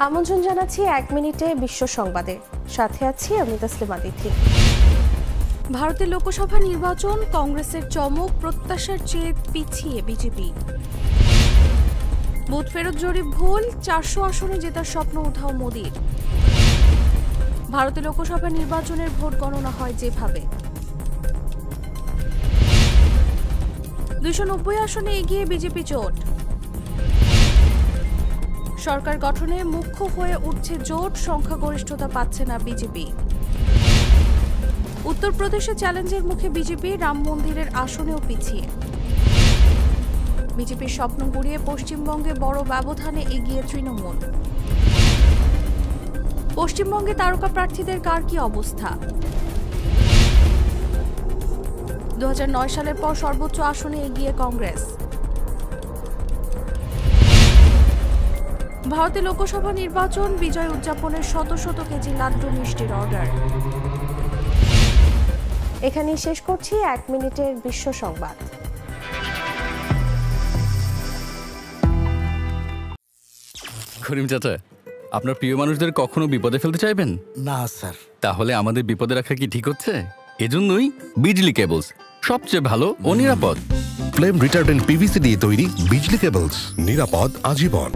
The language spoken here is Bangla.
আমন্ত্রণ জানাচ্ছি 1 মিনিটে বিশ্ব সংবাদে, সাথে আছি আমি তাসলিমা তিথি। ভারতের লোকসভা নির্বাচন, কংগ্রেসের চমক, প্রত্যাশার চেয়ে পিছিয়ে বিজেপি। ভোট ফেরত জরিপ ভুল, 400 আসনে জেতার স্বপ্ন উধাও মোদির। ভারতের লোকসভা নির্বাচনের ভোট গণনা হয় যেভাবে। 290 আসনে এগিয়ে বিজেপি জোট। সরকার গঠনে মুখ্য হয়ে উঠছে জোট, সংখ্যাগরিষ্ঠতা পাচ্ছে না বিজেপি। উত্তরপ্রদেশে চ্যালেঞ্জের মুখে বিজেপি, রাম মন্দিরের আসনেও পিছিয়ে। বিজেপির স্বপ্ন গুড়িয়ে পশ্চিমবঙ্গে বড় ব্যবধানে এগিয়ে তৃণমূল। পশ্চিমবঙ্গে তারকা প্রার্থীদের কার কি অবস্থা? 2009 সালের পর সর্বোচ্চ আসনে এগিয়ে কংগ্রেস। ভারতের লোকসভা নির্বাচন, বিজয় উদযাপনের শত শত কেজি লাড্ডু মিষ্টির অর্ডার। এখানেই শেষ করছি 1 মিনিটের বিশ্ব সংবাদ। করিম চাচা, আপনার প্রিয় মানুষদের কখনো বিপদে ফেলতে চাইবেন না স্যার। তাহলে আমাদের বিপদে রাখা কি ঠিক হচ্ছে? এজন্যই বিজলি কেবলস সবচেয়ে ভালো ও নিরাপদ। ফ্লেম রিটার্ডেন্ট পিভিসি দিয়ে তৈরি বিজলি কেবলস, নিরাপদ আজীবন।